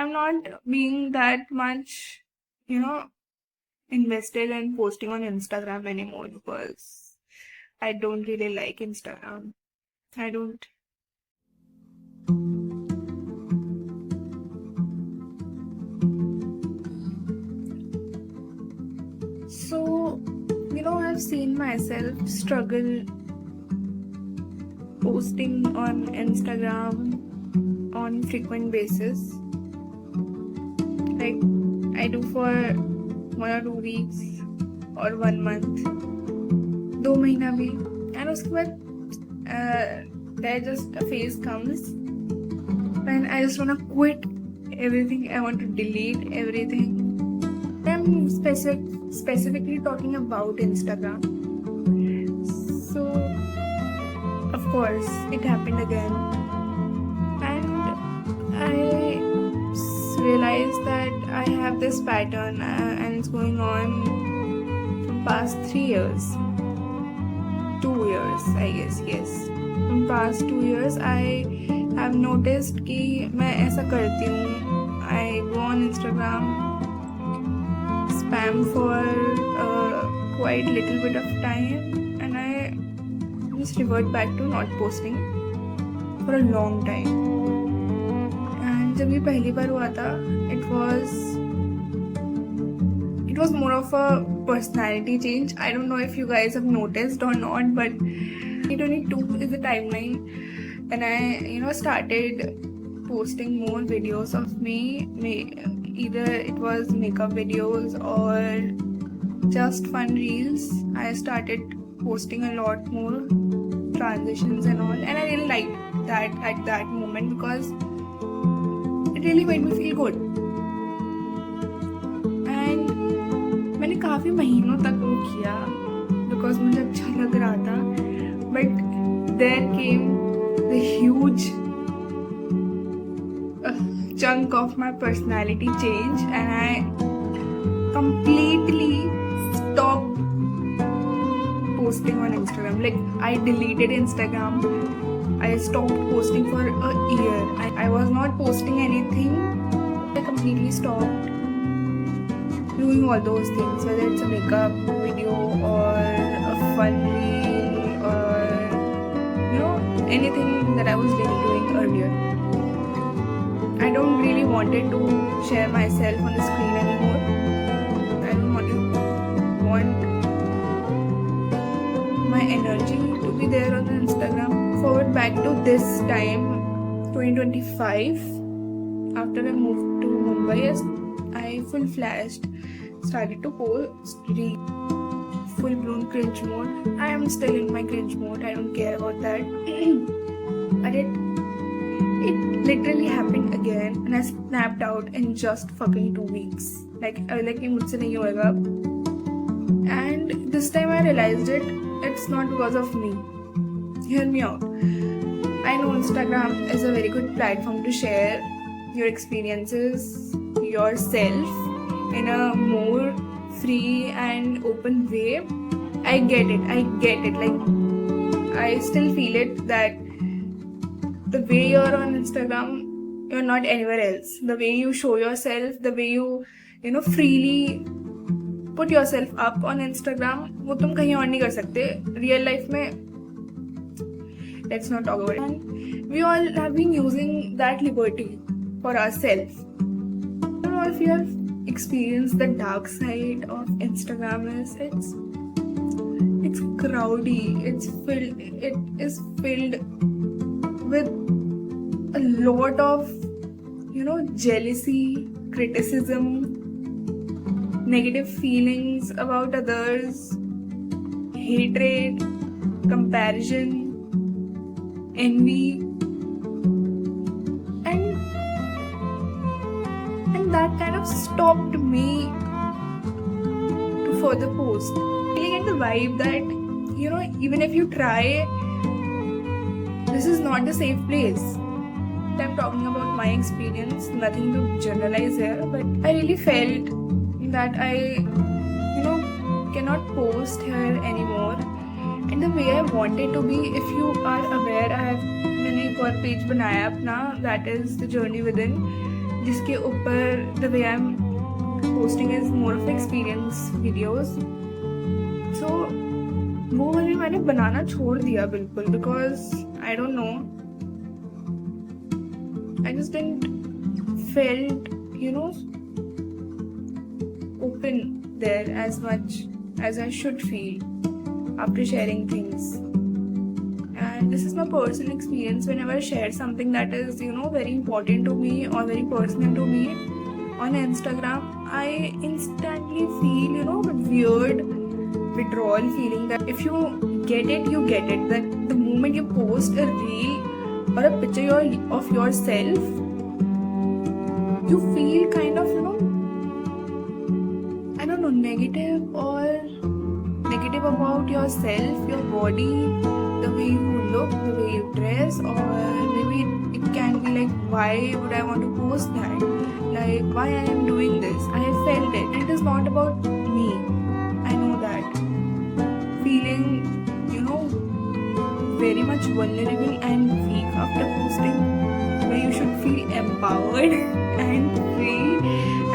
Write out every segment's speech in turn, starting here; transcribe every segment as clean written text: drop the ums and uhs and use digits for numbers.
I'm not being that much, you know, invested in posting on Instagram anymore because I don't really like Instagram. I don't. So, I've seen myself struggle posting on Instagram on frequent basis. Like I do for 1 or 2 weeks or 1 month, 2 महीना भी, and उसके बाद there just a phase comes when I just wanna quit everything. I want to delete everything. I'm specifically talking about Instagram. So of course it happened again, and I realized that I have this pattern and it's going on from past 3 years, 2 years I guess. Yes, from past 2 years I have noticed कि मैं ऐसा करती हूँ. I go on Instagram, spam for quite little bit of time, and I just revert back to not posting for a long time. And जब ये पहली बार हुआ था, it was more of a personality change. I don't know if you guys have noticed or not, but 2022 is the timeline when I started posting more videos of me. Either it was makeup videos or just fun reels. I started posting a lot more transitions and all, and I really liked that at that moment because it really made me feel good. And मैंने काफ़ी महीनों तक वो किया because मुझे अच्छा लग रहा था, but there came the huge chunk of my personality change, and I completely stopped posting on Instagram. Like I deleted Instagram. I stopped posting for a year. I was not posting anything. I completely stopped doing all those things, whether it's a makeup video or a fun reel or anything that I was really doing earlier. I don't really wanted to share myself on the screen anymore. I don't want my energy to be there on Instagram. Forward back to this time, 2025, after I moved to Mumbai, I full-flashed started to post full-blown cringe mode. I am still in my cringe mode. I don't care about that. But it literally happened again, and I snapped out in just fucking 2 weeks. Like ये मुझसे नहीं होएगा. And this time I realized it's not because of me. Hear me out. I know Instagram is a very good platform to share your experiences, yourself in a more free and open way. I get it. Like I still feel it that the way you're on Instagram, you're not anywhere else. The way you show yourself, the way you freely put yourself up on Instagram, वो तुम कहीं और नहीं कर सकते. Real life में, let's not talk about it. And we all have been using that liberty for ourselves. I don't know if you have experienced the dark side of Instagram. It's crowdy. It is filled with a lot of jealousy, criticism, negative feelings about others, hatred, comparison, envy, and that kind of stopped me to further post. I really get the vibe that even if you try, this is not a safe place. I'm talking about my experience, nothing to generalize here, but I really felt that I cannot post here anymore in the way I wanted to be. If you are aware, मैंने एक और page बनाया अपना, that is the journey within, जिसके ऊपर the way I'm posting is more of experience videos. So वो वाली मैंने बनाना छोड़ दिया बिल्कुल, because I don't know, I just didn't felt, open there as much as I should feel after sharing things. And this is my personal experience. Whenever I share something that is, very important to me or very personal to me on Instagram, I instantly feel, weird withdrawal feeling that if you get it, you get it. That the moment you post a reel or a picture of yourself, you feel kind of, I don't know, negative about yourself, your body, the way you look, the way you dress, or maybe it can be like, why would I want to post that? Like, why I am doing this? I have felt it. It is not about me. I know that. Feeling, very much vulnerable and weak after posting, where you should feel empowered and free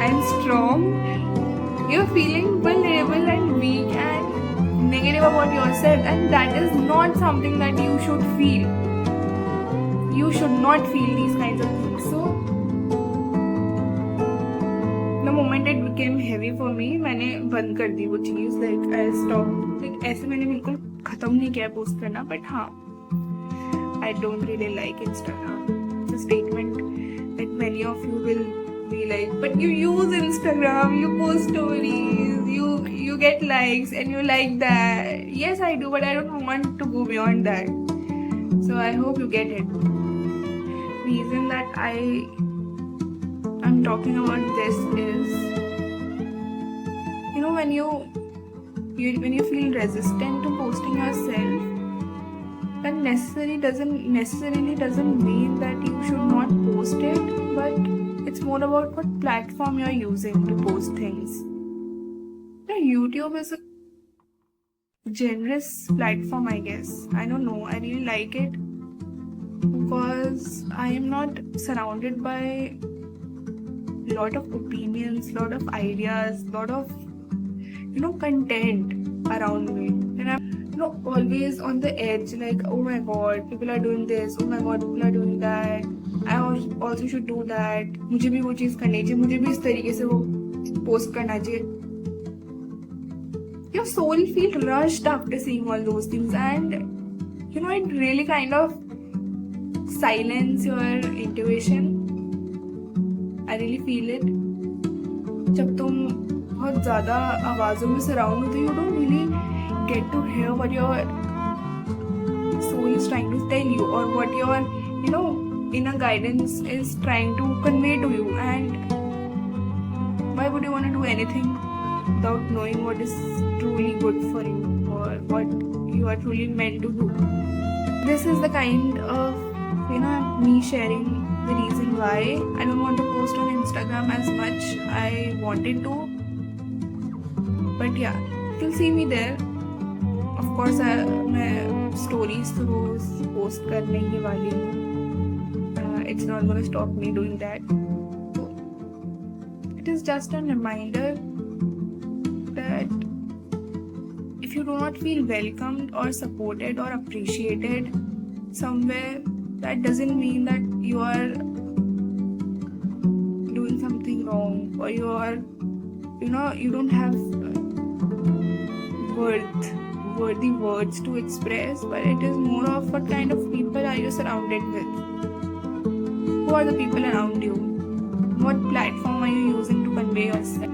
and strong. You're feeling vulnerable and weak and negative about yourself, and that is not something that you should feel. You should not feel these kinds of things. So the moment it became heavy for me, मैंने बंद कर दी वो चीज़. Like I stopped. Like ऐसे मैंने बिल्कुल खत्म नहीं किया पोस्ट करना, but हाँ, I don't really like Instagram. It's a statement that many of you will be like, but you use Instagram, you post stories, you get likes and you like that. Yes, I do, but I don't want to go beyond that. So I hope you get it. Reason that I'm talking about this is, when you feel resistant to posting yourself, that necessarily doesn't mean that you should not post it, but it's more about what platform you're using to post things. YouTube is a generous platform, I guess. I don't know, I really like it because I am not surrounded by lot of opinions, lot of ideas, lot of content around me, and I'm always on the edge, like, oh my god, people are doing this, oh my god, people are doing that, I also should do that, मुझे भी वो चीज़ करनी चाहिए, मुझे भी इस तरीके से वो पोस्ट करना चाहिए. Your soul feels rushed after seeing all those things, and it really kind of silence your intuition. I really feel it. जब तुम बहुत ज़्यादा आवाज़ों में सराउंड होते हो, you don't really get to hear what your soul is trying to tell you, or what your inner guidance is trying to convey to you. And why would you want to do anything without knowing what is truly good for you, or what you are truly meant to do? This is the kind of me sharing the reason why I don't want to post on Instagram as much I wanted to. But yeah, you'll see me there. Of course, मैं stories to rose post करने ही वाली हूँ. It's not gonna stop me doing that. It is just a reminder that if you do not feel welcomed or supported or appreciated somewhere, that doesn't mean that you are doing something wrong, or you are, you don't have worthy words to express, but it is more of what kind of people are you surrounded with? Who are the people around you? What platform are you using to convey yourself?